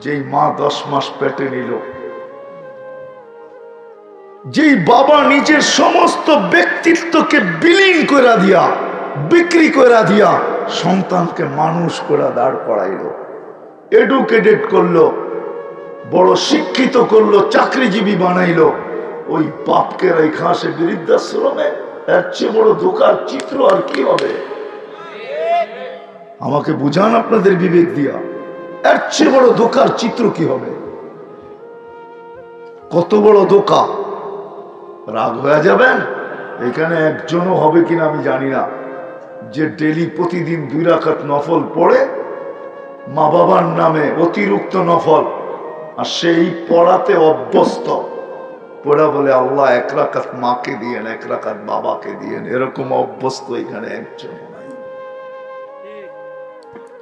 যেই মা 10 মাস পেটে নিল, যেই বাবা নিজের সমস্ত ব্যক্তিত্বকে বিলীন করে দিয়া, বিক্রি করে দিয়া সন্তানকে মানুষ করে দাঁড় করাইল, এডুকেটেড করলো, বড় শিক্ষিত করলো, চাকরিজীবী বানাইলো, ওই বাপকে রেখা সে বৃদ্ধাশ্রমে, এর চেয়ে বড় ধোকার চিত্র আর কি হবে? আমাকে বুঝান আপনাদের বিবেক দিয়া, এর চেয়ে বড় ধোকার চিত্র কি হবে? কত বড় ধোকা! রাগ হয়ে যাবেন? এখানে একজনও হবে কিনা আমি জানি না, যে ডেলি প্রতিদিন 2 রাকাত নফল পড়ে মা বাবার নামে অতিরিক্ত নফল, আর সেই পড়াতে অভ্যস্ত, পড়া বলে আল্লাহ 1 রাকাত মাকে দিয়েন, 1 রাকাত বাবাকে দিয়েন, এরকম অভ্যস্ত এখানে একজন নাই।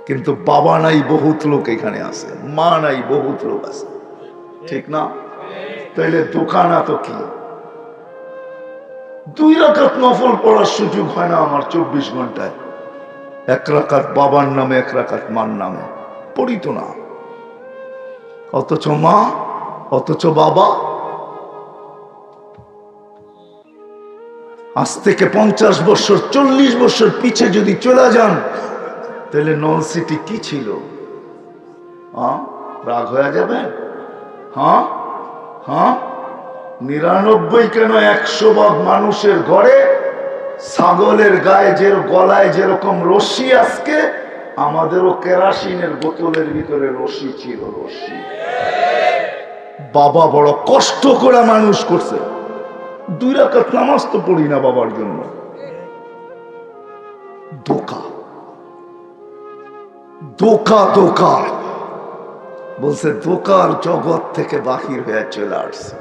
কিন্তু বাবা নাই বহুত লোক এখানে আছে, মা নাই বহুত লোক আছে, ঠিক না? তাইলে দোকানা তো কি? 2 রাকাত নফল পড়ার সুযোগ হয় না আমার 24 ঘন্টায়। 1 রাকাত বাবার নামে, 1 রাকাত মার নামে পড়ি তো না। অথচ মা, অথচ বাবা। আজ থেকে 50 বছর 40 বছর পিছে যদি চলে যান, তাহলে নল সিটি কি ছিল? রাগ হয়ে যাবে? হ্যাঁ হ্যাঁ, 99 কেন 100 ভাগ মানুষের ঘরে ছাগলের গায়ে যে গলায় যেরকম রশি, আজকে আমাদেরও কেরাসিনের বোতলের ভিতরে রশি ছিল। রশি বাবা বড় কষ্ট করে মানুষ করছে। 2 রাকাত নামাজ তো পড়ি না বাবার জন্য। ধোকা ধোকা ধোকা বলছে, ধোকার জগৎ থেকে বাহির হয়ে চলে আসছে।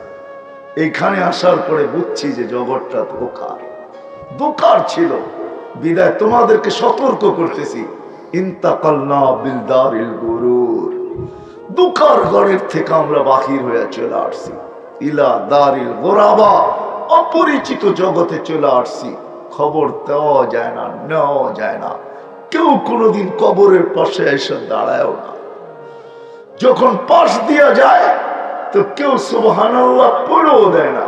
এইখানে আসার পরে বুঝছি যে জগৎটা ধোকার, ধোকার ছিল। বিদায় তোমাদেরকে সতর্ক করতেছি, ইন্তাকালনা বিলদারিল গুরুর, ধোকার ঘরের থেকে আমরা বাহির হয়ে চলে আসছি, ইলা দারিল গোরাবা, অপরিচিত জগতে চলে আসছি। খবর দেওয়া যায় না, নেওয়া যায় না। কেউ কোনোদিন কবরের পাশে এসে দাঁড়ায়ও না। যখন পাশ দিয়া যায় তো কেউ সুবহানাল্লাহ পড়েও দেয় না।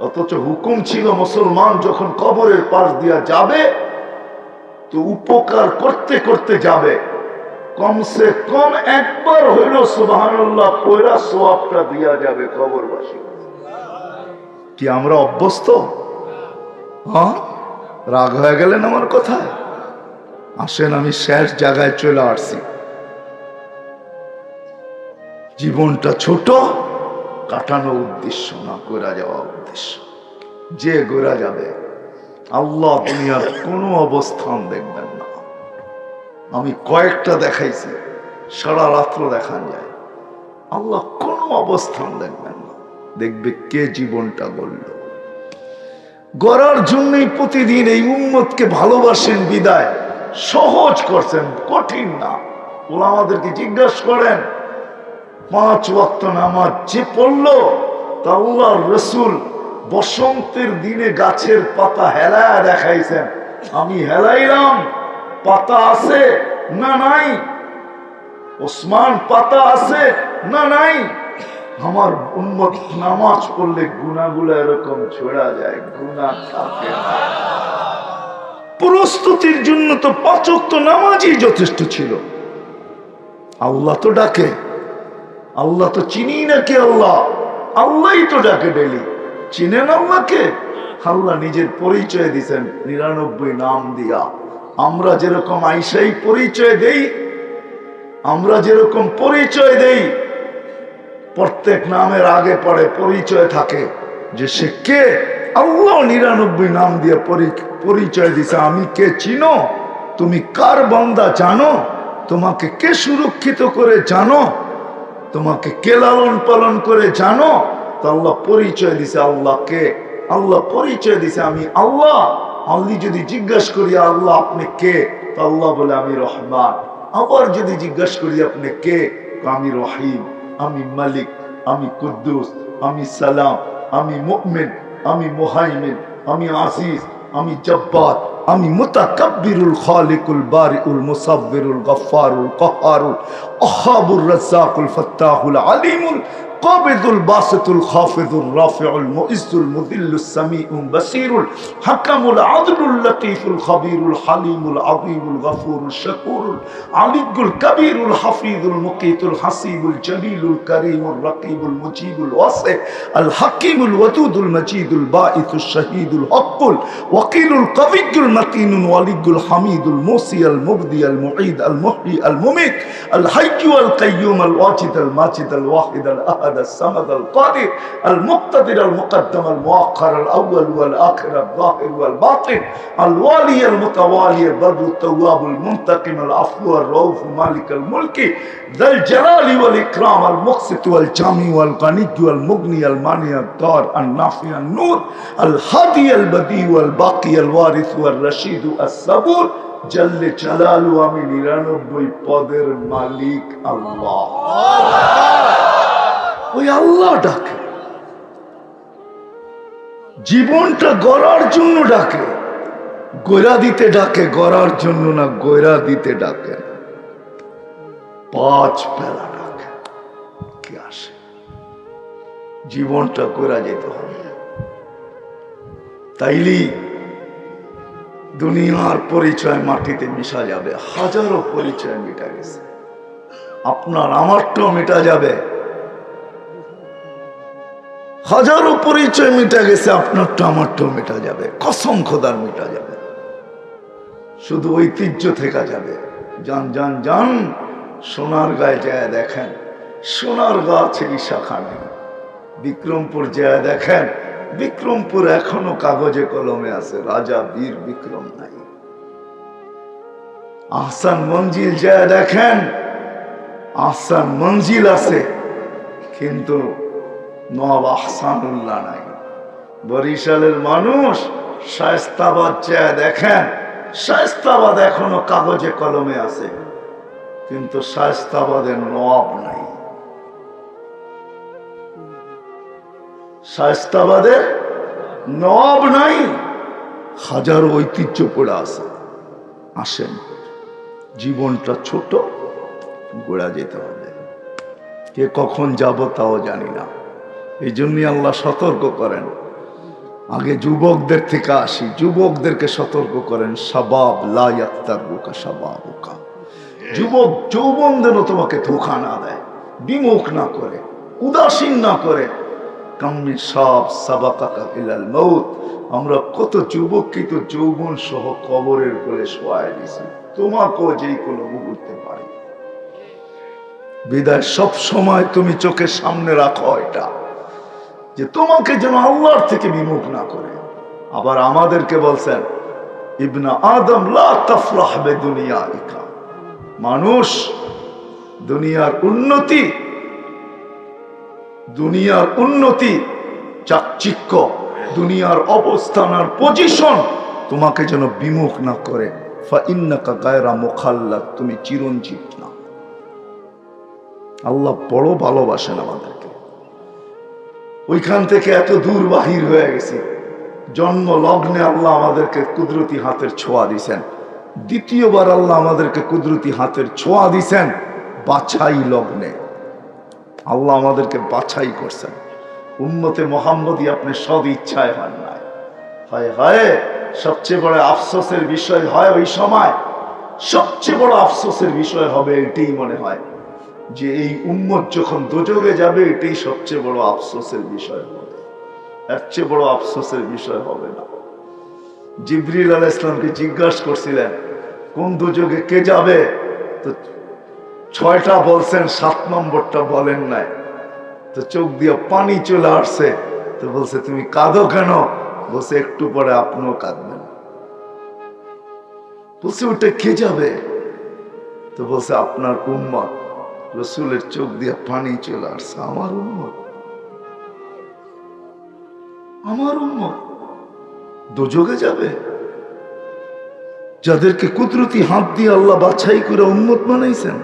অথচ হুকুম ছিল মুসলমান যখন কবরের পাশ দিয়া যাবে তো উপকার করতে করতে যাবে, কমসে কম একবার হইল সুবহানাল্লাহ পড়া সওয়াবটা দিয়া যাবে কবরবাসী। কি আমরা অভ্যস্ত? হ্যাঁ, রাগ হয়ে গেলেন আমার কথায়? আসেন, আমি শেষ জায়গায় চলে আসছি। জীবনটা ছোট, কাটানো উদ্দেশ্য না, গোরা যাওয়া উদ্দেশ্য। যে গোরা যাবে আল্লাহ দুনিয়ার কোনো অবস্থান দেখবেন না। আমি কয়েকটা দেখাইছি, সারা রাত্র দেখান যায়, আল্লাহ কোনো অবস্থান দেখবেন না। দেখবে কে জীবনটা গড়ল। গড়ার জন্যই প্রতিদিন এই উম্মতকে ভালোবাসেন, বিদায় সহজ করছেন, কঠিন না। ওলামাদেরকে জিজ্ঞাসা করেন, 5 ওয়াক্ত নামাজ যে পড়লো, তা আল্লাহর রাসূল বসন্তের দিনে গাছের পাতা হেলায় দেখাইছেন, আমি হেলাইলাম, পাতা আছে না নাই? ওসমান পাতা আছে না নাই? আমার উম্মত নামাজ পড়লে গুনাহগুলো এরকম ছড়া যায়, গুনাহ থাকে না। প্রস্তুতির জন্য তো 5 ওয়াক্ত নামাজই যথেষ্ট ছিল। আল্লাহ তো ডাকে, আল্লাহ তো চিনি নাকি? আল্লাহ আল্লাহই তো ডাকে ডেলি। চিনেন আল্লাহকে? আল্লাহ নিজের পরিচয় দিছেন 99 নাম দিয়া। আমরা যেরকম আইসাই পরিচয় দেই, আমরা যেরকম পরিচয় দেই, প্রত্যেক নামের আগে পড়ে পরিচয় থাকে যে সে কে। আল্লাহ 99 নাম দিয়ে পরিচয় দিছে। আমি কে চিনো? তুমি কার বান্দা জানো? তোমাকে কে সুরক্ষিত করে জানো? তোমাকে কে লালন পালন করে জানো? তো আল্লাহ পরিচয় দিছে আল্লাহ কে। আল্লাহ পরিচয় দিছে আমি আল্লাহ। আমি যদি জিজ্ঞাসা করি আল্লাহ আপনি কে, তো আল্লাহ বলে আমি রহমান। আবার যদি জিজ্ঞাসা করি আপনি কে, আমি রহিম, আমি মালিক, আমি কুদ্দুস, আমি সালাম, আমি মুমিন, আমি মুহাইমিন, আমি আজিজ, আমি জব্বার, আমি মুতাকাব্বিরুল খালিকুল বারিউল মুসাব্বিরুল গফফারুল কাহ্হারুল ওয়াহ্হাবুর রাজ্জাকুল ফাত্তাহুল আলিমুল কাবিদুল বাসিতুল খাফিদুর রাফিউল মুইজ্জুল মুযিল্লুস সামিউল বাসীরুল হাকামুল আদলুল লতীফুল খাবীরুল হালিমুল আযীমুল গফুরুল শাকুরুল আলিয়ুল কবীরুল হাফিজুল মুকীতুল হাসিবুল জলিলুল করিমুল রকিবুল মুজিবুল ওয়াসি আল হাকিমুল ওয়াদুদুল মজিদুল বাঈসুশ শাহীদুল হক্কুল ওয়াকিলুল কবিয়্যুল মতিনুল ওয়ালিয়ুল হামিদুল মুসি আল মুবদি আল মুঈদ আল মুহয়ি আল মুমীত আল হাইয়্যু আল কাইয়্যুম আল ওয়াজিদ আল মাজিদ আল ওয়াহিদ আল আহাদ الصمد القادر المقتدر المقدم المؤخر الأول والآخر الظاهر والباطن الوالي المتوالي البر التواب المنتقم العفو الرؤوف مالك الملك ذا الجلال والإكرام المقسط والجامع والغني والمغني المانع الدار النافع النور الهادي البديع والباقي الوارث والرشيد الصبور جل جلاله আমি 99 পদের মালিক আল্লাহ। ওই আল্লাহ ডাকে, জীবনটা গড়ার জন্য ডাকে, গড়া দিতে ডাকে, গড়ার জন্য না, গড়া দিতে ডাকে। 5 বেলা ডাকে, কি আসে জীবনটা গড়া যেতে হবে। তাইলে দুনিয়ার পরিচয় মাটিতে মিশা যাবে। হাজারো পরিচয় মিটা গেছে, আপনার আমারটাও মিটা যাবে। হাজারো পরিচয় মিটা গেছে, আপনারটা আমারটাও মিটা যাবে, কসম খোদার মিটা যাবে। শুধু ঐতিহ্য থেকে যাবে। যান যান যান সোনার গায়ে যায় দেখেন, সোনার গা ছেড়ি শাখা নেই। বিক্রমপুর যায় দেখেন, বিক্রমপুর এখনো কাগজে কলমে আছে, রাজা বীর বিক্রম নাই। আহসান মঞ্জিল যায় দেখেন, আহসান মঞ্জিল আছে, কিন্তু নবাব আহসানুল্লাহ নাই। বরিশালের মানুষ শায়েস্তাবাদ যায় দেখেন, শায়েস্তাবাদ এখনো কাগজে কলমে আছে, কিন্তু শায়েস্তাবাদের নবাব নাই। শায়েস্তাবাদের নবাব নাই, হাজারো ঐতিহ্য পড়ে আছে। আসেন, জীবনটা ছোট, গোড়া যেতে হবে। কে কখন যাব তাও জানি না, এই জন্যই আল্লাহ সতর্ক করেন। আগে যুবকদের থেকে আসি, যুবকদেরকে সতর্ক করেন, শাবাব লা ইয়াক্তারুকা শাবাবুকা। যুবক যৌবন যেন তোমাকে ধোঁকা না দেয়, বিমুখ না করে, উদাসীন না করে। কাম্মি সাব সাবাকাকা ইলাল মউত। আমরা কত যুবককে তো যৌবন সহ কবরের কোলে শোয়াই দিছি, তোমাকেও যেই কোনো মুহূর্তে পারে। বিদায় সব সময় তুমি চোখের সামনে রাখো এটা, যে তোমাকে যেন আল্লাহর থেকে বিমুখ না করে। আবার আমাদেরকে বলছেন, ইবনা আদম লা তাফরাহ বিদুনিয়াইকা। মানুষ দুনিয়ার উন্নতি চাকচিক্য, দুনিয়ার অবস্থান আর পজিশন তোমাকে যেন বিমুখ না করে। ফা ইন্নাকা গায়রা মুখাল্লাদ, তুমি চিরঞ্জীব না। আল্লাহ বড় ভালোবাসেন আমাদেরকে। ওইখান থেকে এত দূর বাহির হয়ে গেছি, জন্ম লগ্নে আল্লাহ আমাদেরকে কুদরতি হাতের ছোঁয়া দিছেন। দ্বিতীয়বার আল্লাহ আমাদেরকে কুদরতি হাতের ছোঁয়া দিছেন বাছাই লগ্নে। আল্লাহ আমাদেরকে বাছাই করছেন। উম্মতে মোহাম্মদী আপনি সদ ইচ্ছায় হন নাই। হায় হায়, সবচেয়ে বড় আফসোসের বিষয় হয় ওই সময়, সবচেয়ে বড় আফসোসের বিষয় হবে এটাই মনে হয় যে এই উম্মত যখন দোজখে যাবে, এটাই সবচেয়ে বড় আফসোসের বিষয় হবে। এর চেয়ে বড় আফসোসের বিষয় হবে না। জিবরিল আলাইহিস সালামকে জিজ্ঞাসা করছিলেন কোন দোজখে কে যাবে, তো 6টা বলছেন, 7 নম্বরটা বলেন নাই। তো চোখ দিয়ে পানি চলে আসছে, তো বলছে তুমি কাঁদো কেন? বলছে একটু পরে আপনিও কাঁদবেন। বলছে ওটা কে যাবে? তো বলছে আপনার উম্মত। রসুলের চোখ দিয়ে পানি চলে আসছে, আমার উম্মত, আমার উম্মত দোজখে যাবে, যাদেরকে কুদরতি হাত দিয়ে আল্লাহ বাছাই করে উম্মত বানাইছেন।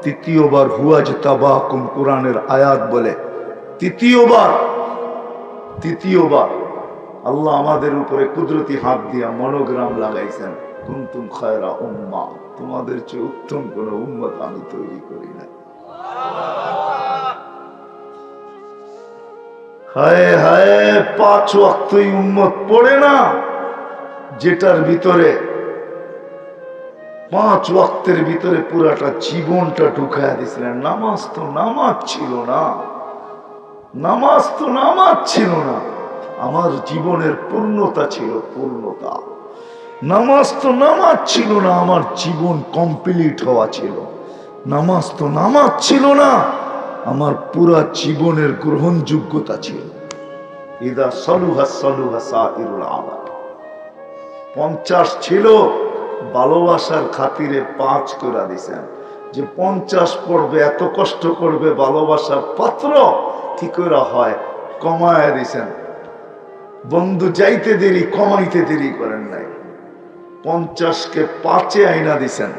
তৃতীয়বার হুয়া জিতাবাকুম, কোরআনের আয়াত বলে তৃতীয়বার আল্লাহ আমাদের উপরে কুদরতি হাত দিয়া মনোগ্রাম লাগাইছেন, কুনতুম খায়রা উম্মাহ, তোমাদের চেয়ে উত্তম কোন উম্মত আমি তৈরি করি না। হায় হায়, 5 ওয়াক্তই উম্মত পড়ে না, যেটার ভিতরে 5 ওয়াক্তের ভিতরে পুরাটা জীবনটা ঢুকাইয়া দিছিলেন। নামাজ তো নামাজ ছিল না, নামাজ তো নামাজ ছিল না, আমার জীবনের পূর্ণতা ছিল পূর্ণতা। নামাজ তো নামাজ ছিল না, আমার জীবন কমপ্লিট হওয়া ছিল। নামাজ তো নামাজ ছিল না, আমার পুরা জীবনের গ্রহণযোগ্যতা ছিল। ইদা সলুহা সলুহা সাইরুল আমাল। 50 ছিল, ভালোবাসার খাতিরে 5 করে দিছেন, যে 50 পড়বে, এত কষ্ট করবে, ভালোবাসার পাত্র কি করে হয়, কমায় দিছেন। বন্ধু যাইতে দেরি, কমাইতে দেরি করেন নাই। 50কে 5-এ আইনা দিছেন,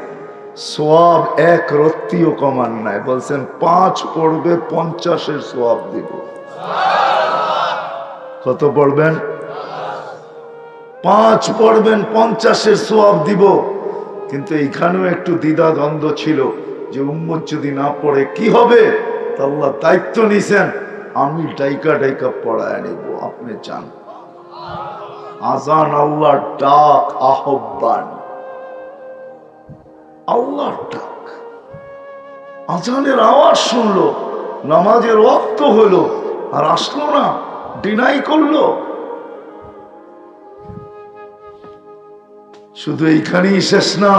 সোয়াব 1 রত্তিও কমান নাই। বলছেন 5 পড়বে, 50-এর সোয়াব দিব। কত পড়বেন? 5 পড়বেন, 50-এর সোয়াব দিব। কিন্তু এইখানেও একটু দ্বিধা দ্বন্দ্ব ছিল যে উম্মত যদি না পড়ে কি হবে। আল্লাহ দায়িত্ব নিছেন, আমি ডাইকা ডাইকা পড়ায় নিব, আপনি চান। আজান আল্লাহর ডাক, আহ্বান আল্লাহর ডাক। আজানের আওয়াজ শুনলো, নামাজের ওয়াক্ত হলো, আর আসলো না, ডিনাই করলো। শুধু এইখানেই শেষ না,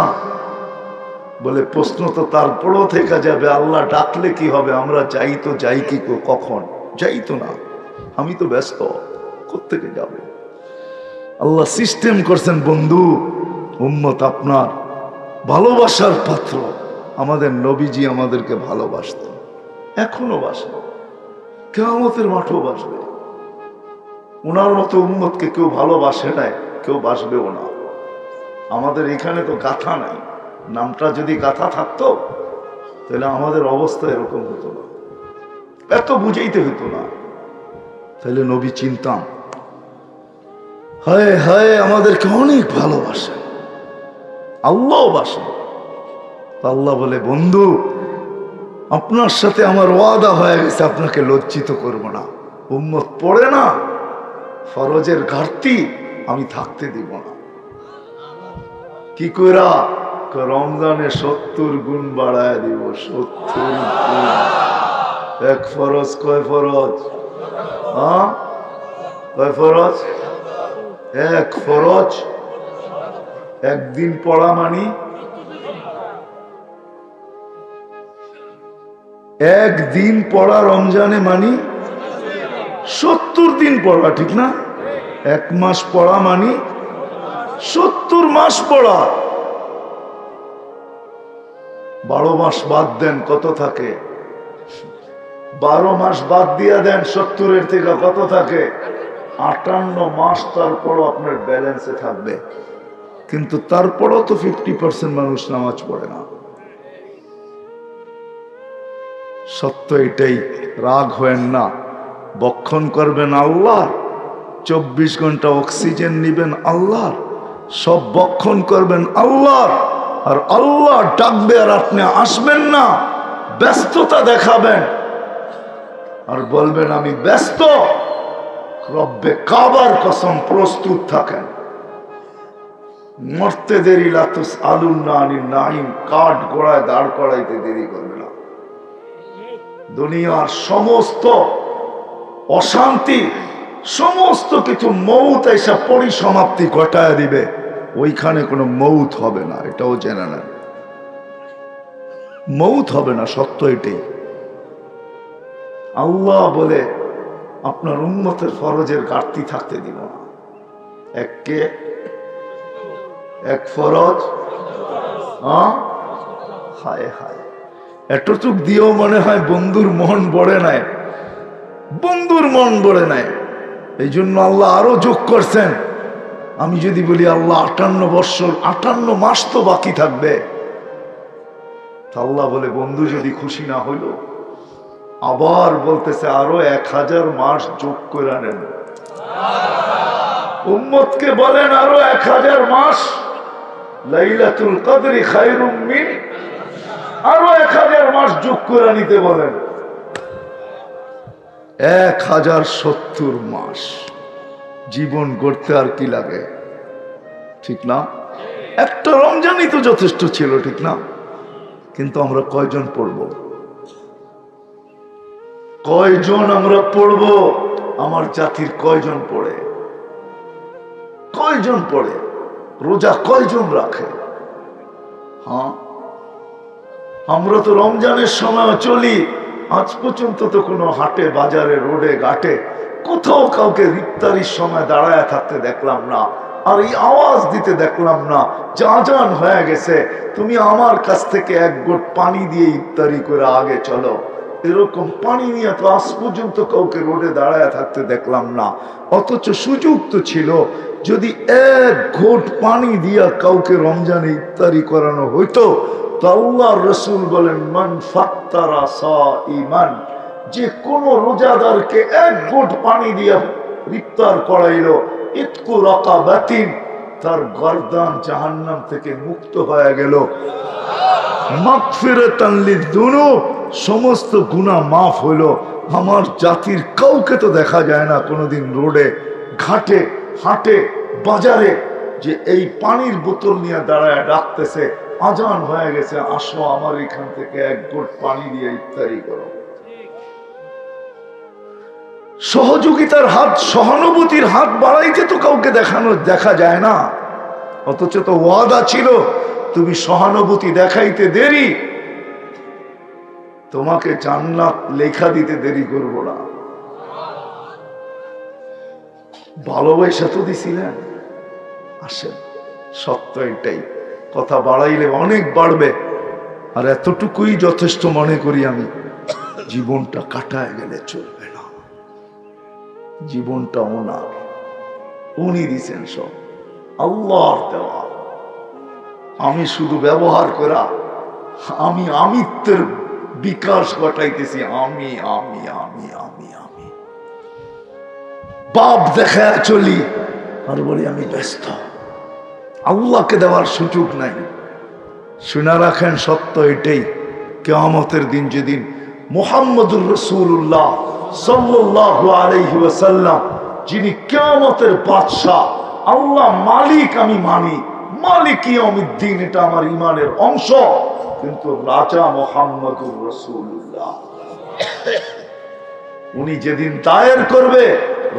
বলে প্রশ্ন তো তারপরও থেকে যাবে, আল্লাহ ডাকলে কি হবে, আমরা যাই তো যাই কি কখন, যাই তো না, আমি তো ব্যস্ত, কোত্থেকে যাবে। আল্লাহ সিস্টেম করছেন, বন্ধু উম্মত আপনার ভালোবাসার পাত্র। আমাদের নবীজি আমাদেরকে ভালোবাসতেন, এখনো বাসে, কিয়ামতের মাঠেও বাসবে। ওনার মতো উম্মতকে কেউ ভালোবাসে নাই, কেউ বাসবেও না। আমাদের এখানে তো গাথা নাই, নামটা যদি গাথা থাকতো তাহলে আমাদের অবস্থা এরকম হতো না, এত বুঝাইতে হতো না, তাহলে নবী চিনতাম। হায় হায়, আমাদেরকে অনেক ভালোবাসে, আল্লাহ বাসে। আল্লাহ বলে, বন্ধু আপনার সাথে আমার ওয়াদা হয়ে গেছে, আপনাকে লজ্জিত করব না। উম্মত পড়ে না, ফরজের ঘাটতি আমি থাকতে দিব না। কি কইরা? রমজানে 70 গুণ বাড়ায় দিব, 70 গুণ। 1 ফরজ কয় ফরজ? হ্যাঁ, কয় ফরজ? 1 ফরজ একদিন পড়া মানি, একদিন পড়া রমজানে মানি 70 দিন পড়া, ঠিক না? 1 মাস পড়া মানি 70 মাস পড়া। 12 মাস বাদ দেন, কত থাকে? 12 মাস বাদ দিয়া দেন 70-এর থেকে, কত থাকে? 58 মাস। তারপরও আপনার ব্যালেন্সে থাকবে, কিন্তু তারপরও তো 50% মানুষ নামাজ পড়ে না। সত্য এটাই, রাগ হয়েন না, বক্ষণ করবেন আল্লাহ, 24 ঘন্টা অক্সিজেন নিবেন আল্লাহ, সব বক্ষণ করবেন আল্লাহ। আর আল্লাহ ডাকবে আর আপনি আসবেন না, ব্যস্ততা দেখাবেন আর বলবেন আমি ব্যস্ত। রব্বে কাবার কসম, প্রস্তুত থাকেন। মরতে দেরি, লাতুস আলুন না আনির নাইম, কাঠ গোড়ায় দাঁড় করাইতে দেরি করবে না। দুনিয়ার সমস্ত অশান্তি, সমস্ত কিছু মৌত এসে পরিসমাপ্তি ঘটায় দিবে, ওইখানে কোনো মৌত হবে না, এটাও জেনে নেন। মৌত হবে না, সত্য এটাই। আল্লাহ বলে আপনার উম্মতের ফরজের ঘাটতি থাকতে দিব না। এক ফরজ, হায় হায়, এতটুক দিয়েও মনে হয় বন্ধুর মন বড়ে নাই, বন্ধুর মন বড়ে নাই। এই জন্য আল্লাহ আরো যোগ করছেন। আমি যদি বলি আল্লাহ 58 বৎসর, 58 মাস তো বাকি থাকবে, আল্লাহ বলে বন্ধু যদি খুশি না হইল, আবার বলতেছে আরো 1000 মাস যোগ করে নেন। উম্মতকে বলেন আরো 1000 মাস, লাইলাতুল কদরি খায়রুম মিন, আরো 1000 মাস যোগ করে নিতে বলেন, 1070 মাস জীবন গড়তে আর কি লাগে? ঠিক না? একটা রমজানই তো যথেষ্ট ছিল, ঠিক না? কিন্তু আমরা কয়জন পড়ব? কয়জন আমরা পড়ব? আমার জাতির কয়জন পড়ে? কয়জন পড়ে? রোজা কয়জন রাখে? হ্যাঁ, আমরা তো রমজানের সময় চলি, আজ পর্যন্ত তো কোনো হাটে বাজারে রোডে ঘাটে কোথাও কাউকে ইফতারির সময় দাঁড়ায় থাকতে দেখলাম না, আর এই আওয়াজ দিতে দেখলাম না যে আজান হয়ে গেছে, তুমি আমার কাছ থেকে 1 ঘট পানি দিয়ে ইফতারি করে আগে চলো। এরকম পানি নিয়ে তো আজ পর্যন্ত কাউকে রোডে দাঁড়ায় থাকতে দেখলাম না। অথচ সুযোগ তো ছিল, যদি 1 ঘট পানি দিয়া কাউকে রমজানে ইফতারি করানো হইতো, তো আল্লাহর রাসূল বলেন, মান ফাত্তারা সাইমান, যে কোন রোজাদারকে 1 ঘট পানি দিয়া ইফতার করাইলো, ইতকু রাকাবাতিন, তার গর্দান জাহান্নাম থেকে মুক্ত হয়ে গেল, মাগফিরাতান লিযুনুব, সমস্ত গুনাহ মাফ হইল। আমার জাতির কাউকে তো দেখা যায় না কোনোদিন রোডে ঘাটে হাটে বাজারে যে এই পানির বোতল নিয়ে দাঁড়ায় ডাকতেছে, আজান হয়ে গেছে, আসো আমার এখান থেকে 1 ঘট পানি দিয়ে ইফতারি করো। সহযোগিতার হাত, সহানুভূতির হাত বাড়াইতে তো কাউকে দেখা যায় না। অথচ তো ওয়াদা ছিল, তুমি সহানুভূতি দেখাইতে দেরি, তোমাকে জান্নাত লেখা দিতে দেরি করবো না। ভালোবাসা তো দিছিলেন। আসেন, সত্য এটাই। কথা বাড়াইলে অনেক বাড়বে, আর এতটুকুই যথেষ্ট মনে করি আমি। জীবনটা কাটায় গেলে চলবে না, জীবনটা ওনার, উনি দিছেন সব, আল্লাহর দেওয়া। আমি শুধু ব্যবহার করা, আমি আমিত্বের বিকাশ ঘটাইতেছি, আমি আমি আমি আমি আমি বাপ দেখা চলি আর বলি আমি ব্যস্ত, আল্লাহকে দেওয়ার সুযোগ নাই। শুনে রাখেন, সত্য এটাই, কিয়ামতের দিন যেদিন মুহাম্মদুর রাসূলুল্লাহ সাল্লাল্লাহু আলাইহি ওয়াসাল্লাম, যিনি কিয়ামতের বাদশা, আল্লাহ মালিক, আমি মানি, মালিক ইয়াউমিদ্দিন, এটা আমার ইমানের অংশ, কিন্তু রাজা মুহাম্মদুর রাসূলুল্লাহ, উনি যেদিন দায়ের করবে,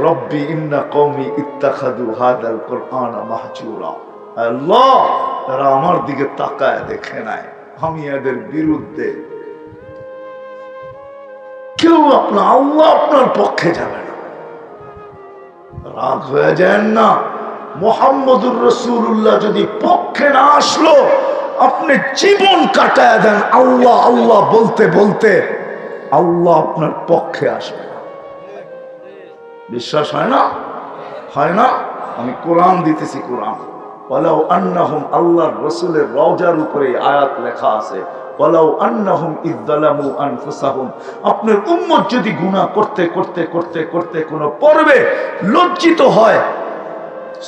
রব্বি ইন্না কওমি ইত্তাখাযু হাযাল কুরআনা মাহজুরা, আল্লাহ তারা আমার দিকে তাকায় দেখে নাই, আমি এদের বিরুদ্ধে। কেউ আপনার আল্লাহ আপনার পক্ষে যাবে না, রাগ হয়ে যান না। মুহাম্মদুর রাসূলুল্লাহ যদি পক্ষে না আসলো, আপনি জীবন কাটায় দেন আল্লাহ আল্লাহ বলতে বলতে, আল্লাহ আপনার পক্ষে আসবে না। বিশ্বাস হয় না? হয় না? আমি কোরআন দিতেছি, কোরআন। ওয়ালাউ আন্নাহুম, আল্লাহর রাসূলের রওজার উপরে আয়াত লেখা আছে, ওয়ালাউ আন্নাহুম ইযযালামু আনফুসাহুম, আপনার উম্মত যদি গুনাহ করতে করতে করতে করতে কোন পর্বে লজ্জিত হয়,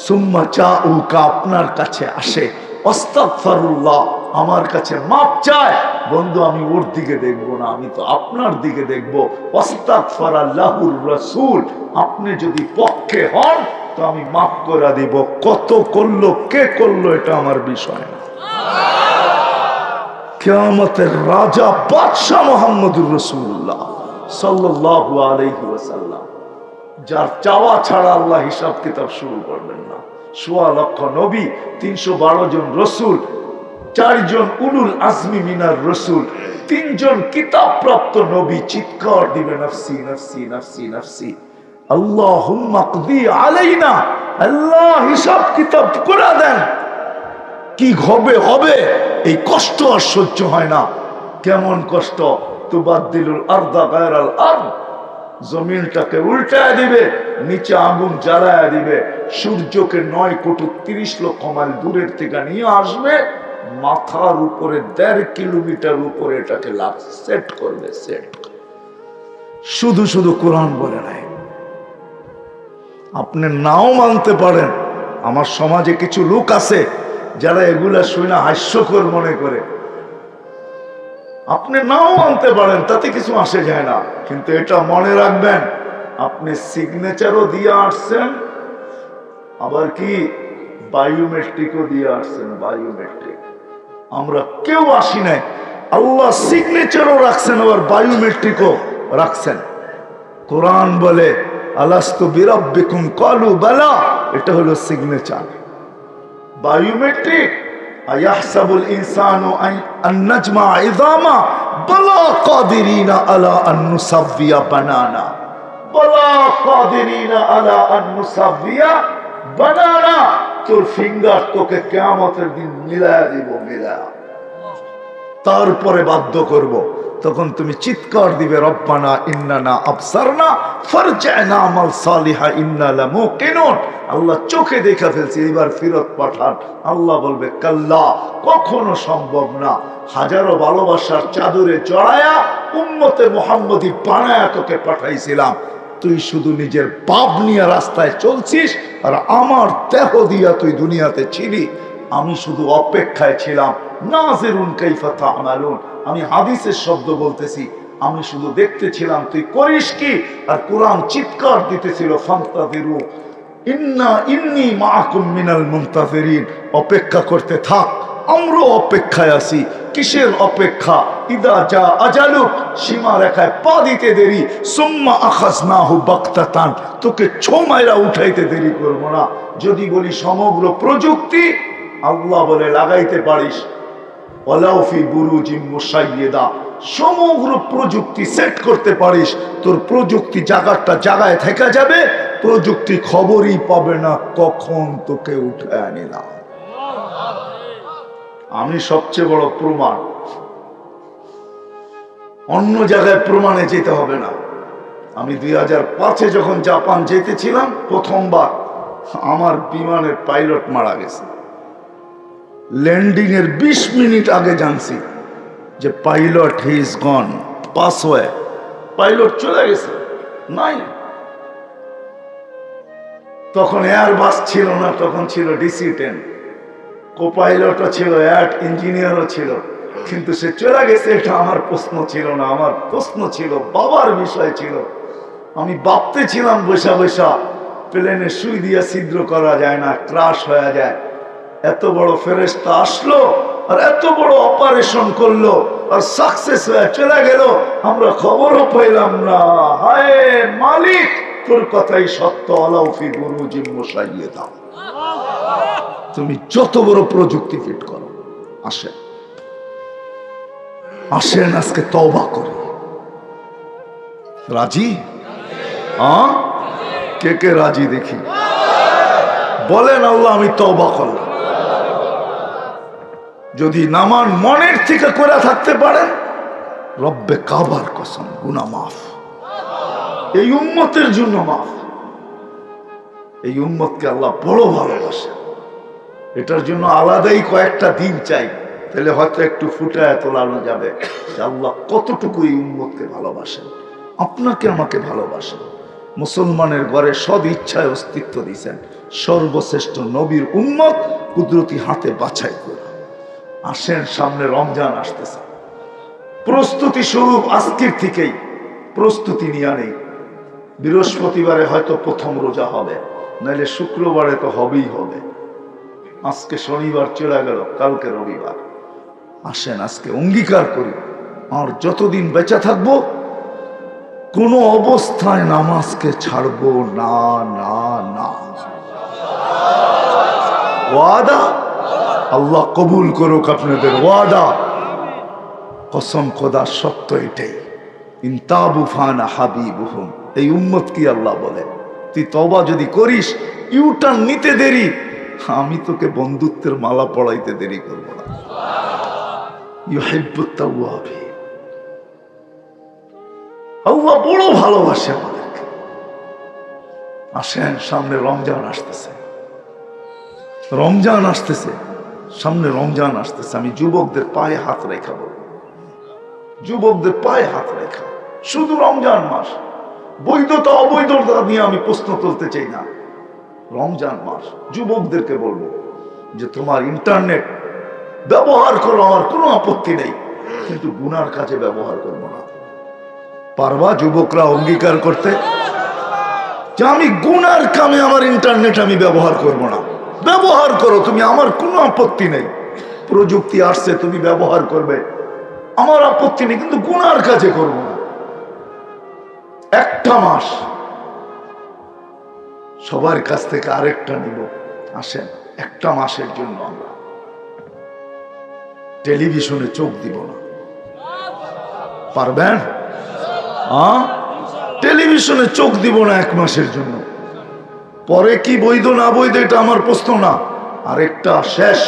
সুম্মা জাউকা, আপনার কাছে আসে, আস্তাগফিরুল্লাহ, আমার কাছে মাপ চায়, বন্ধু আমি ওর দিকে দেখবো না, আমি তো আপনার দিকে দেখবো, আস্তাগফারা লাহুর রাসূল, আপনি যদি পক্ষে হন তো আমি মাফ করে দিব, কত করলো কে করলো এটা আমার বিষয় না। কিয়ামতের রাজা বাদশা মুহাম্মদুর রাসূলুল্লাহ সাল্লাল্লাহু আলাইহি ওয়াসাল্লাম, যার চাওয়া ছাড়া আল্লাহ হিসাব কিতাব শুরু করবেন না। ১৬ লক্ষ নবী, ৩১২ জন রসুল, 4 জন উলুল আজমি মিনার রসুল, 3 জন কিতাব প্রাপ্ত নবী, চিৎকার দিবে নফসি নফসি নফসি নফসি, আল্লাহুম্মা কদি আলাইনা, আল্লাহ হিসাব কিতাব করে দেন। কি হবে হবে, এই কষ্ট আর সহ্য হয় না। কেমন কষ্ট? তুবাদদিলুল আরদা গায়রাল আরদ, জমিনটাকে উল্টায় দিবে, নিচে আগুন জ্বালায় দিবে, সূর্যকে 9 কোটি 30 লক্ষ মাইল দূরের থেকে নিয়ে আসবে, মাথার উপরে 1.5 কিলোমিটার উপরে এটাকে সেট করবে, সেট। শুধু শুধু কোরআন বলে নাই, আপনি নাও মানতে পারেন। আমার সমাজে কিছু লোক আছে যারা এগুলা শুনে হাস্যকর মনে করে। আপনি নাও মানতে পারেন, তাতে কিছু আসে যায় না, কিন্তু এটা মনে রাখবেন, আপনি সিগনেচারও দিয়ে আসছেন, আবার কি বায়োমেট্রিকও দিয়ে আসছেন। বায়োমেট্রিক আমরা কেউ আসি নাই, আল্লাহ সিগনেচারও রাখছেন, আবার বায়োমেট্রিকও রাখছেন। কোরআন বলে আলাস্তু বিরাব্বিকুম ক্বালু বালা, এটা হলো সিগনেচার। বায়োমেট্রিক আয়াহসাবুল ইনসানু আন নাজমা ইযামা বালা কাদিরিনা আলা আন নুসাব্বিয়া বানানা, বালা কাদিরিনা আলা আন নুসাব্বিয়া বানানা। তোর ফিঙ্গার তোকে কিয়ামতের দিন মিলায়া দিব, মিলায়া, তারপরে বাধ্য করব। তখন তুমি চিৎকার দিবে, রব্বানা ইন্নানা আবসারনা ফারজি'না আমাল সালিহা ইন্না লামুকিনুন। আল্লাহ চোখে দেখা ফেলছি, এবার ফেরত পাঠান। আল্লাহ বলবে কাল্লা, কখনো সম্ভব না। হাজারো ভালোবাসার চাদরে জড়ায়া উম্মতে মুহাম্মদী বানায়া তোকে পাঠাইছিলাম, তুই শুধু নিজের পাপ নিয়ে রাস্তায় চলছিস, আর আমার দেহ দিয়া তুই দুনিয়াতে ছিলি। আমি শুধু অপেক্ষায় ছিলাম, নাযিরুন কাইফা তা'মালুন। আমি হাদিসের শব্দ বলতেছি, আমি শুধু দেখতেছিলাম তুই করিস কি। আর কোরআন চিৎকার দিতেছিল, ফান্তাযিরু ইন্নী মাআকুম মিনাল মুনতাযিরিন। অপেক্ষা করতে থাক, আমরাও অপেক্ষায় আছি। কিসের অপেক্ষা? ইদা জা আজালুক, সীমা রেখায় পা দিতে দেরি, সুম্মা আখাযনাহু বাগতাতান, তোকে ছো মাইরা উঠাইতে দেরি করব না। যদি বলি সমগ্র প্রযুক্তি, আল্লাহ বলে লাগাইতে পারিস, ওয়ালাউ ফি বুরুজিম মুশাইয়্যিদা, সমগ্র প্রযুক্তি সেট করতে পারিস, তোর প্রযুক্তি জায়গাটা জায়গায় থেকে যাবে, প্রযুক্তি খবরই পাবে না কখন তোকে উঠায় আনিলাম। আমি সবচেয়ে বড় প্রমাণ, অন্য জায়গায় প্রমাণে যেতে হবে না। আমি 2005-এ যখন জাপান যেতেছিলাম প্রথমবার, আমার বিমানের পাইলট মারা গেছে। ল্যান্ডিং এর 20 মিনিট আগে জানছি যে pilot he is gone, pass হয়ে পাইলট চলে গেছে, নাই। তখন এয়ারবাস ছিল না, তখন ছিল DC-10, কো-পাইলটও ছিল, এয়ার ইঞ্জিনিয়ারও ছিল, কিন্তু সে চলে গেছে। এটা আমার প্রশ্ন ছিল না, আমার প্রশ্ন ছিল বাবার বিষয় ছিল। আমি ভাবতে ছিলাম বৈশা বৈশা, প্লেনে সুই দিয়া ছিদ্র করা যায় না, ক্রাশ হয়ে যায়। এত বড় ফেরেশতা আসলো আর এত বড় অপারেশন করলো, আর সাকসেস হয়ে চলে গেল, আমরা খবরও পাইলাম না। হায় মালিক, তোর কথাই সত্য, আলাউ ফি বুরুজিম মুশাইয়্যিদা। তুমি যত বড় প্রযুক্তি ফিট করো, আসেন আসেন আজকে তওবা করি। রাজি? হ্যাঁ, কে কে রাজি দেখি? বলেন আল্লাহ আমি তওবা করলাম। যদি নামান মনের থেকে করে থাকতে পারেন, রব্বে কাবার কসম, গুনাহ মাফ, এই উম্মতের জন্য মাফ। এই উম্মতকে আল্লাহ বড় ভালোবাসে, এটার জন্য আলাদাই কয়েকটা দিন চাই, তাহলে হয়তো একটু ফুটায় তোলানো যাবে যে আল্লাহ কতটুকু এই উম্মতকে ভালোবাসেন, আপনাকে আমাকে ভালোবাসেন। মুসলমানের ঘরে সদ ইচ্ছায় অস্তিত্ব দিয়েছেন, সর্বশ্রেষ্ঠ নবীর উম্মত কুদরতি হাতে বাছাই করে। আসেন, সামনে রমজান আসতেছে, প্রস্তুতি স্বরূপ আজকের থেকেই প্রস্তুতি নিয়ে নেই। বৃহস্পতিবারে হয়তো প্রথম রোজা হবে, নাইলে শুক্রবারে তো হবেই হবে। আজকে শনিবার চলে গেল, কালকে রবিবার। আসেন আজকে অঙ্গীকার করি, আর যতদিন বেঁচে থাকবো কোনো অবস্থায় নামাজকে ছাড়বো না, না, না। ওয়াদা? আল্লাহ কবুল করুক আপনাদের ওয়াদা। কসম খোদা, সত্য এটাই। ইনতাবু ফানা হাবিবুহুম, এই উম্মত কি আল্লাহ বলে, তুই তওবা যদি করিস, ইউটার্ন নিতে দেরি, আমি তোকে বন্ধুত্বের মালা পড়াইতে দেরি করবো না। ইউহিব্বুত তাওয়াবিন, আল্লাহ বড় ভালোবাসে আমাদেরকে। আসেন, সামনে রমজান আসতেছে, রমজান আসতেছে, সামনে রমজান আসতেছে। আমি যুবকদের পায়ে হাত রেখা বলবো, যুবকদের পায়ে হাত রেখা, শুধু রমজান মাস, বৈধতা অবৈধতা নিয়ে আমি প্রশ্ন তুলতে চাই না। রমজান মাস। যুবকদেরকে বলবো যে তোমার ইন্টারনেট ব্যবহার করো, আমার কোনো আপত্তি নেই, কিন্তু গুনার কাজে ব্যবহার করবো না। পারবা যুবকরা অঙ্গীকার করতে যে আমি গুনার কামে আমার ইন্টারনেট আমি ব্যবহার করব না? ব্যবহার করো তুমি, আমার কোনো আপত্তি নেই। প্রযুক্তি আসছে, তুমি ব্যবহার করবে, আমার আপত্তি নেই, কিন্তু গুনার কাজে করব না। একটা মাস সবার কাছ থেকে আরেকটা নিব। আসেন, একটা মাসের জন্য আমরা টেলিভিশনে চোখ দিব না। পারবেন? টেলিভিশনে চোখ দিব না এক মাসের জন্য। পরে কি বৈধ না বৈধ এটা আমার প্রশ্ন না। আরেকটা শেষ,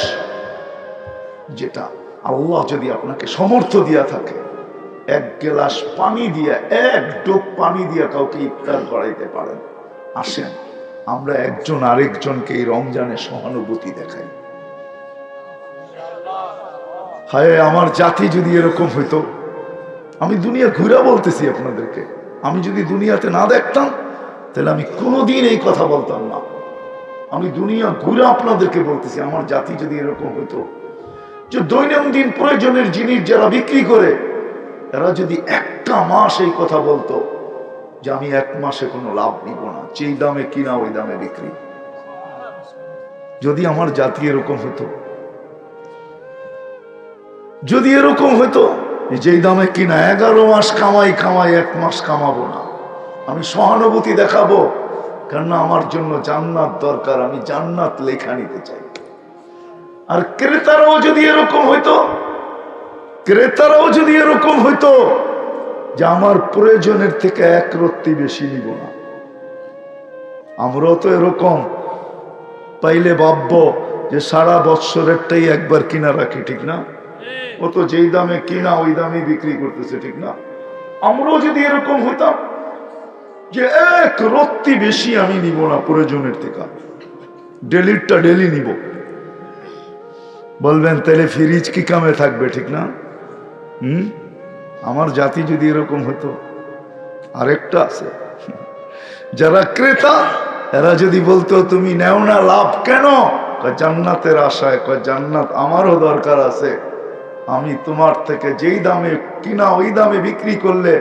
যেটা আল্লাহ যদি আপনাকে সমর্থ দিয়া থাকে, এক গ্লাস পানি দিয়া, এক ডোক পানি দিয়া কাউকে ইফতার করাইতে পারেন। আসেন আমরা একজন আরেকজনকে এই রমজানে সহানুভূতি দেখাই। হায় আমার জাতি যদি এরকম হইতো, আমি দুনিয়া ঘুরা বলতেছি আপনাদেরকে, আমি যদি দুনিয়াতে না দেখতাম তাহলে আমি কোনোদিন এই কথা বলতাম না। আমি দুনিয়া ঘুরে আপনাদেরকে বলতেছি, আমার জাতি যদি এরকম হইতো যে দৈনন্দিন প্রয়োজনের জিনিস যারা বিক্রি করে, এরা যদি একটা মাস এই কথা বলতো যে আমি এক মাসে কোনো লাভ নিব না, যেই দামে কিনা ওই দামে বিক্রি। যদি আমার জাতি এরকম হতো, যদি এরকম হতো যেই দামে কিনা 11 মাস কামাই এক মাস কামাবো না, আমি সহানুভূতি দেখাবো, কেননা আমার জন্য জান্নাত দরকার, আমি জান্নাত লেখা নিতে চাই। আর ক্রেতারাও যদি এরকম হইতো, ক্রেতারাও যদি এরকম হইতো যে আমার প্রয়োজনের থেকে এক রত্তি বেশি নিব না। আমরাও তো এরকম পাইলে ভাববো যে সারা বৎসরেরটাই একবার কিনা রাখি, ঠিক না? ও তো যেই দামে কিনা ওই দামে বিক্রি করতেছে, ঠিক না? আমরাও যদি এরকম হইতাম যে এক রত্তি বেশি আমি নিব না প্রয়োজনের থেকে, ডেলিটা ডেলি নিব, বলবেন তাহলে ফ্রিজ কি কামে থাকবে, ঠিক না? আমার জাতি যদি এরকম হতো। আরেকটা আছে, যারা ক্রেতা এরা যদি বলতো তুমি নেও না, লাভ কেন? জান্নাতের আশায়। জান্নাত আমারও দরকার আছে, আমি তোমার থেকে যেই দামে কিনা ওই দামে বিক্রি করলে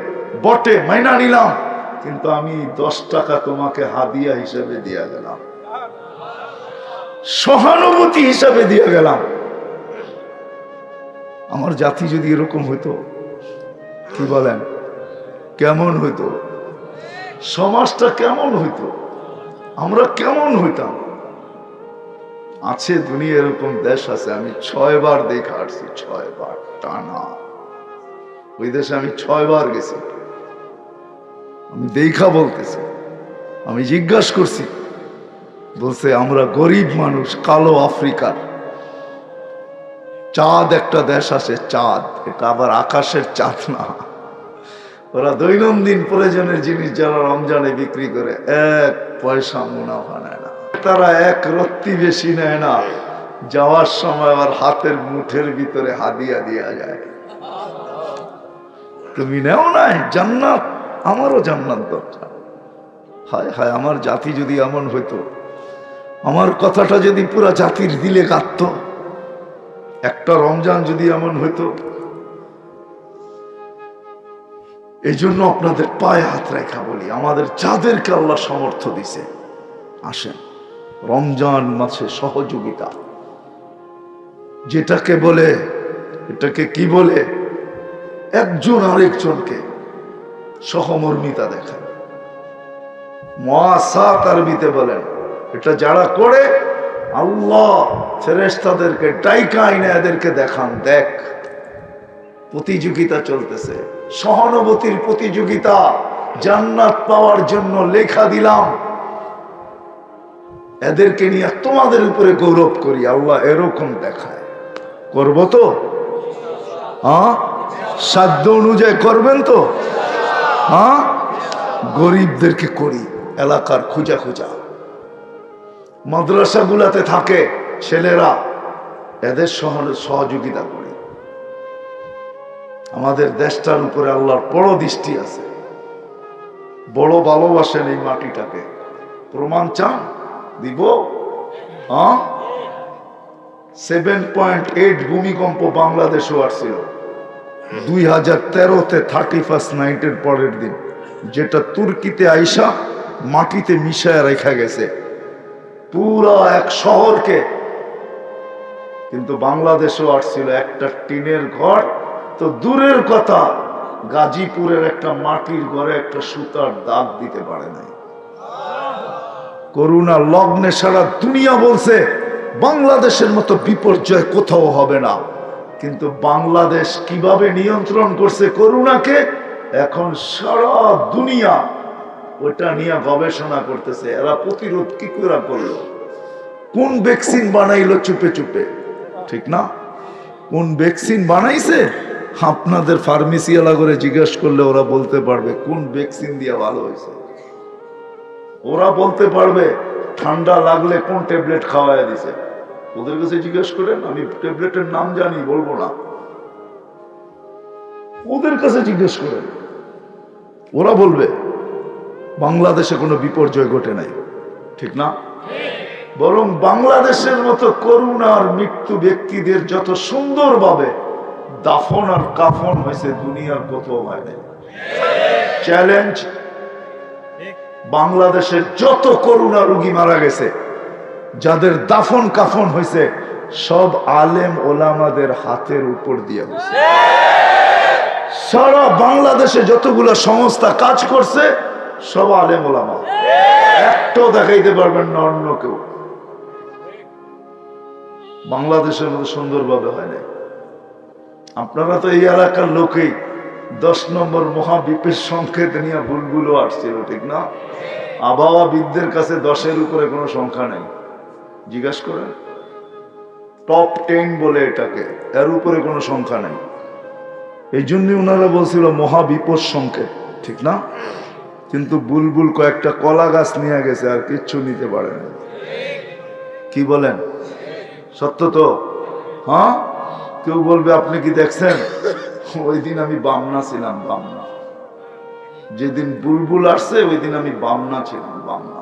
বটে মাইনা নিলাম, কিন্তু আমি 10 টাকা তোমাকে হাদিয়া হিসেবে দিয়া গেলাম, সহানুভূতি হিসাবে দিয়ে গেলাম। আমার জাতি যদি এরকম হইতো, কি বলেন, কেমন হইতো? সমাজটা কেমন হইতো? আমরা কেমন হইতাম? আছে দুনিয়া এরকম দেশ আছে, আমি 6 বার দেখা আসছি, 6 বার টানা। ওই দেশে আমি 6 বার গেছি, আমি দেখা বলতেছি। আমি জিজ্ঞাসা করছি, বলছে আমরা গরিব মানুষ, কালো আফ্রিকার। চাঁদ একটা দেশ আছে, চাঁদ, এটা আবার আকাশের চাঁদ না। ওরা দৈনন্দিন প্রয়োজনের জিনিস যারা রমজানে বিক্রি করে 1 পয়সা মুনাফা নেয় না, তারা এক রত্তি বেশি নেয় না। যাওয়ার সময় আবার হাতের মুঠের ভিতরে হাদিয়া দিয়া যায়। তুমি নেও নাই জান্নাত, আমারও জান্নাত দরকার। হায় হায়, আমার জাতি যদি এমন হইতো, আমার কথাটা যদি পুরা জাতির দিলে গাঁথত, একটা রমজান যদি এমন হইতো। এই জন্য আপনাদের পায়ে হাত রেখা বলি, আমাদের যাদেরকে আল্লাহ সামর্থ্য দিছে, আসেন রমজান মাসে সহযোগিতা, যেটাকে বলে, এটাকে কি বলে, একজন আরেকজনকে সহমর্মিতা দেখায়, মুআসাত আরবিতে বলেন। এটা যারা করে, আল্লাহ ফেরেশতাদেরকে ডাইকা আইনা এদেরকে দেখান, দেখ প্রতিযোগিতা চলতেছে, সহানুভূতির প্রতিযোগিতা, জান্নাত পাওয়ার জন্য লেখা দিলাম, এদেরকে নিয়ে তোমাদের উপরে গৌরব করি। আল্লাহ এরকম দেখায়। করবো তো? সাধ্য অনুযায়ী করবেন তো? গরিবদেরকে করি, এলাকার খুঁজা খুঁজা মাদ্রাসাগুলাতে থাকে ছেলেরা, এদের সহযোগিতা করি। আমাদের দেশটার উপরে আল্লাহর বড় দৃষ্টি আছে, বড় ভালোবাসেন এই মাটিটাকে। প্রমাণ চান? দিব? 7.8 ভূমিকম্প বাংলাদেশও আসছিল 2013-তে 31st নাইটের পরের দিন, যেটা তুর্কিতে আইসা মাটিতে মিশায় রেখা গেছে পুরো এক শহরকে। কিন্তু বাংলাদেশও আসছিল একটা টিনের ঘর তো দূরের কথা, গাজীপুরের একটা মাটির ঘরে একটা সুতার দাগ দিতে পারে নাই। করোনা লগ্নে সারা দুনিয়া বলছে বাংলাদেশের মতো বিপর্যয় কোথাও হবে না, কিন্তু বাংলাদেশ কিভাবে নিয়ন্ত্রণ করছে করোনাকে, এখন সারা দুনিয়া ওটা নিয়ে গবেষণা করতেছে। এরা প্রতিরোধ কি করে করলো, কোন ভ্যাকসিন বানাইলো চুপে চুপে, ঠিক না? কোন ভ্যাকসিন বানাইছে আপনাদের ফার্মেসি এলা করে জিজ্ঞেস করলে ওরা বলতে পারবে কোন ভ্যাকসিন দিয়ে ভালো হয়েছে। ওরা বলতে পারবে ঠান্ডা লাগলে কোন ট্যাবলেট খাওয়ায় দিছে, ওদের কাছে জিজ্ঞেস করেন। আমি ট্যাবলেটের নাম জানি, বলবো না, ওদের কাছে জিজ্ঞেস করেন, ওরা বলবে বাংলাদেশে কোনো বিপর্যয় ঘটে নাই, ঠিক না? বরং বাংলাদেশের মতো করুণা আর মৃত্যু ব্যক্তিদের যত সুন্দরভাবে দাফন আর কাফন হয়েছে দুনিয়ার কোথাও হয় নাই। চ্যালেঞ্জ, বাংলাদেশের যত করোনা রোগী মারা গেছে, যাদের দাফন কাফন হয়েছে, সব আলেম ওলামাদের হাতের উপর দিয়ে হয়েছে। সারা বাংলাদেশে যতগুলো সংস্থা কাজ করছে সব আলেম ওলামা, একটাও দেখাইতে পারবেন না অন্য কেউ। বাংলাদেশের মতো সুন্দরভাবে হয় নাই। আপনারা তো এই এলাকার লোকেই 10 নম্বর মহাবিপের সংকেত নিয়ে বুলবুলও আসছিল, ঠিক না? আবহাওয়াবিদদের কাছে 10-এর উপরে কোনো সংখ্যা নেই, জিজ্ঞাসা করেন। টপ 10 বলে এটাকে, এর উপরে কোনো সংখ্যা নেই। এই জন্যই ওনারা বলছিল মহাবিপদ সংকেত, ঠিক না? কিন্তু বুলবুল কয়েকটা কলা গাছ নিয়ে গেছে, আর কিচ্ছু নিতে পারে না। কি বলেন, সত্য তো? হ্যাঁ, কেউ বলবে আপনি কি দেখছেন? ওই দিন আমি বামনা ছিলাম, বামনা। যেদিন বুলবুল আসছে ওই দিন আমি বামনা ছিলাম, বামনা।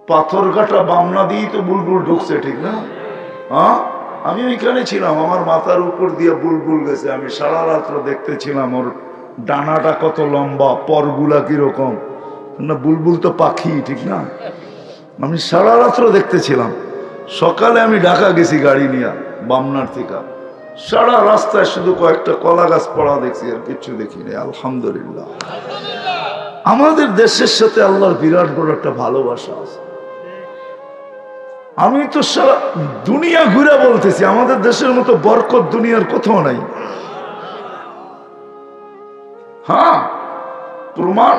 পাথর কাটা বামনা দিয়েই তো বুলবুল ঢুকছে, ঠিক না? হ্যাঁ, আমি ওইখানে ছিলাম, আমার মাথার উপর দিয়ে বুলবুল গেছে। আমি সারা রাত্র দেখতেছিলাম ওর ডানাটা কত লম্বা, পরগুলা কিরকম। না, বুলবুল তো পাখি, ঠিক না? আমি সারা রাত্র দেখতেছিলাম। সকালে আমি ঢাকা গেছি গাড়ি নিয়ে বামনার থেকে, সারা রাস্তায় শুধু কয়েকটা কলা গাছ পড়া দেখছি, আর কিচ্ছু দেখিনি। আলহামদুলিল্লাহ, আমাদের দেশের সাথে আল্লাহর বিরাট বড় একটা ভালোবাসা আছে। আমি তো সারা দুনিয়া ঘুরে বলতেছি আমাদের দেশের মতো বরকত দুনিয়ার কোথাও নাই। হ্যাঁ, প্রমাণ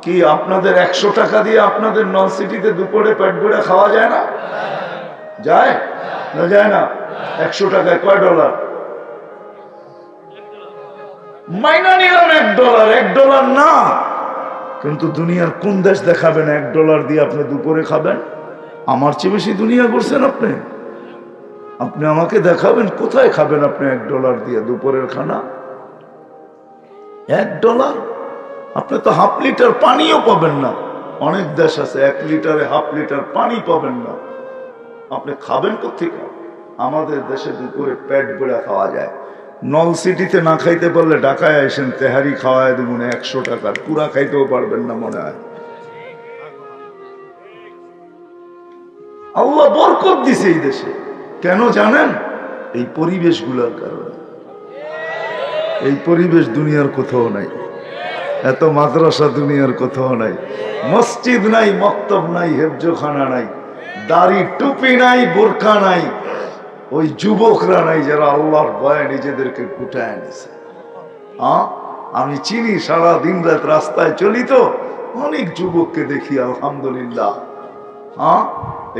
কি? আপনাদের 100 টাকা দিয়ে আপনাদের নন সিটিতে দুপুরে পেট ভরে খাওয়া যায় না? যায় না? যায় না? 100 টাকায় কয় ডলার? মাইনা নিলাম $1, $1 না। কিন্তু দুনিয়ার কোন দেশ দেখাবেন $1 দিয়ে আপনি দুপুরে খাবেন? আমার চেয়ে বেশি দুনিয়া করছেন আপনি। আপনি আমাকে দেখাবেন কোথায় খাবেন আপনি $1 দিয়ে দুপুরের খানা? $1 আপনি তো ½ লিটার পানিও পাবেন না। অনেক দেশ আছে 1 লিটারে ½ লিটার পানি পাবেন না। আপনি খাবেন কোথেকে? আমাদের দেশে দুপুরে পেট ভরে খাওয়া যায়। নল সিটিতে না খাইতে পারলে ঢাকায় আসেন, তেহারি খাওয়ায় দেবেন 100 টাকার, পুরা খাইতেও পারবেন না মনে হয়। আল্লাহ বরকত দিছে এই দেশে, কেন জানেন? এই পরিবেশগুলোর কারণে। এই পরিবেশ দুনিয়ার কোথাও নাই। এত মাদ্রাসা দুনিয়ার কোথাও নাই, মসজিদ নাই, মক্তব নাই, হেফজোখানা নাই, দাড়ি টুপি নাই, বোরকা নাই, ওই যুবকরা নাই যারা আল্লাহর ভয়ে নিজেদেরকে গুটায় নিছে। আমি চিনি, সারা দিন রাত রাস্তায় চলি তো অনেক যুবককে দেখি, আলহামদুলিল্লাহ।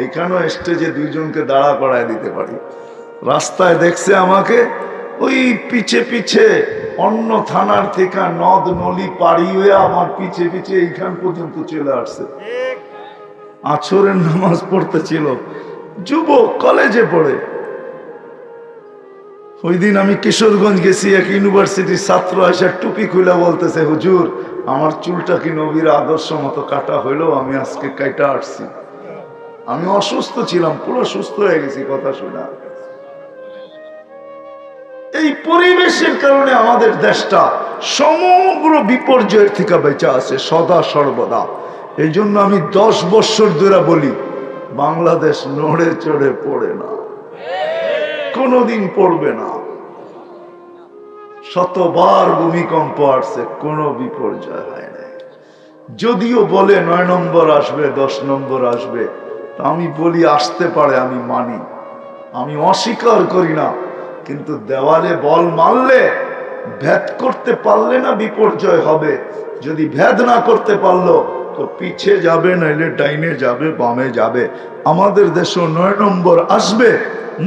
এইখানেও স্টেজে 2 জনকে দাঁড়া করায় দিতে পারি। রাস্তায় দেখছে আমাকে, ওই পিছে পিছে অন্য থানার থেকে নদ নলি পাড়ি হয়ে আমার পিছে পিছে এইখান পর্যন্ত চলে আসছে। আসরের নামাজ পড়তেছিল, যুবক, কলেজে পড়ে। ওই দিন আমি কিশোরগঞ্জ গেছি, এক ইউনিভার্সিটির ছাত্র এসে টুপি খুলে বলতেছে, হুজুর আমার চুলটা কি নবীর আদর্শ মতো কাটা হইলো, আমি আজকে কাটা আসছি। আমি অসুস্থ ছিলাম, পুরো সুস্থ হয়ে গেছি কথা শোনা। এই পরিবেশের কারণে আমাদের দেশটা সমগ্র বিপর্যয়ের থেকে বেঁচে আছে সদা সর্বদা। এই জন্য আমি 10 বছর ধরে বলি, বাংলাদেশ নড়ে চড়ে পড়ে না, কোনোদিন পড়বে না। শতবার ভূমিকম্প আসছে, কোনো বিপর্যয় হয় না। যদিও বলে 9 নম্বর আসবে, 10 নম্বর আসবে, আমি বলি আসতে পারে, আমি মানি, আমি অস্বীকার করি না। কিন্তু দেওয়ালে বল মারলে ভেদ করতে পারলে না বিপর্যয় হবে। যদি ভেদ না করতে পারলো তো পিছে যাবে, নাইলে ডাইনে যাবে, বামে যাবে। আমাদের দেশে 9 নম্বর আসবে,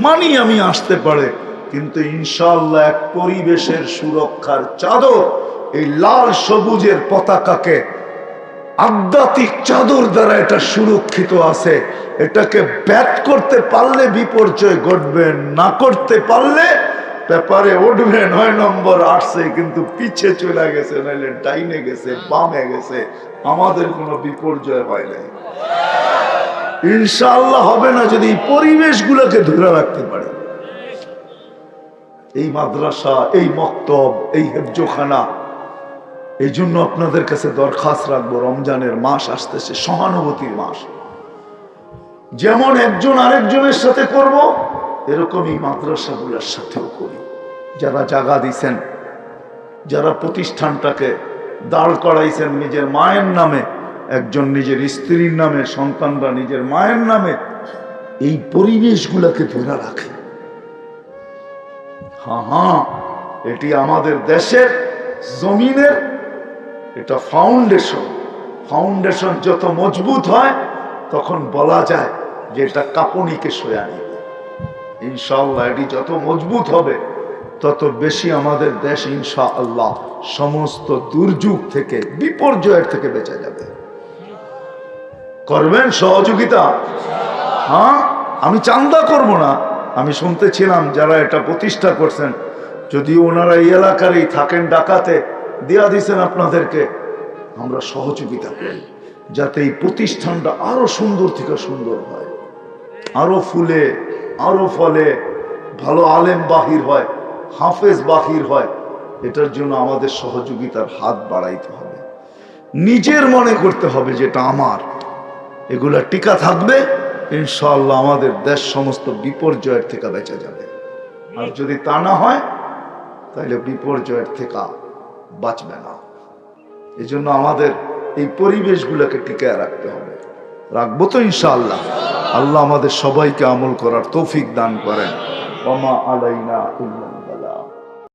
মানি আমি আসতে পারে, কিন্তু ইনশাআল্লাহ এক পরিবেশের সুরক্ষার চাদর, এই লাল সবুজের পতাকাকে আধ্যাত্মিক চাদর দ্বারা এটা সুরক্ষিত আছে। এটাকে ব্যাট করতে পারলে বিপর্যয় ঘটবে, না করতে পারলে পেপারে উঠবে 9 নম্বর আসছে, কিন্তু পিছে চলে গেছে, নাইলে ডাইনে গেছে, বামে গেছে, আমাদের কোনো বিপর্যয় হয় নাই। ইনশাআল্লাহ হবে না যদি এই পরিবেশগুলোকে ধরে রাখতে পারি। এই মাদ্রাসা, এই মক্তব, এই হেফজখানা, এই জন্য আপনাদের কাছে দরখাস্ত রাখবো, রমজানের মাস আসতেছে, সহানুভূতির মাস। যেমন একজন আরেকজনের সাথে করব, এরকম এই মাদ্রাসাগুলোর সাথেও করি। যারা জায়গা দিছেন, যারা প্রতিষ্ঠানটাকে দাঁড় করাইছেন নিজের মায়ের নামে, একজন নিজের স্ত্রীর নামে, সন্তানরা নিজের মায়ের নামে, এই পরিবেশগুলোকে ধরে রাখে। হ্যাঁ, এটি আমাদের দেশের জমিনের এটা ফাউন্ডেশন। ফাউন্ডেশন যত মজবুত হয় তখন বলা যায় যে এটা কাঁপুনিকে সয়া নিবে। ইনশাআল্লাহ এটি যত মজবুত হবে তত বেশি আমাদের দেশ ইনশাআল্লাহ সমস্ত দুর্যোগ থেকে, বিপর্যয়ের থেকে বেঁচে যাবে। করবেন সহযোগিতা? হ্যাঁ, আমি চান্দা করব না। আমি শুনতেছিলাম যারা এটা প্রতিষ্ঠা করছেন, যদিও ওনারা এই এলাকারই থাকেন, ঢাকাতে দেয়া দিয়েছেন আপনাদেরকে, আমরা সহযোগিতা করি যাতে এই প্রতিষ্ঠানটা আরো সুন্দর থেকে সুন্দর হয়, আরো ফুলে, আরো ফলে, ভালো আলেম বাহির হয়, হাফেজ বাহির হয়। এটার জন্য আমাদের সহযোগিতার হাত বাড়াইতে হবে। নিজের মনে করতে হবে যেটা আমার, এগুলা টিকা থাকবে, ইনশাআল্লাহ আমাদের দেশ সমস্ত বিপর্যয়ের থেকে বেঁচে যাবে। আর যদি তা না হয় তাহলে বিপর্যয়ের থেকে বাঁচবে না। এই জন্য আমাদের এই পরিবেশগুলোকে টিকায় রাখতে হবে। রাখবো তো ইনশাআল্লাহ। আল্লাহ আমাদের সবাইকে আমল করার তৌফিক দান করেন। ওয়া মা আলাইনা ইল্লা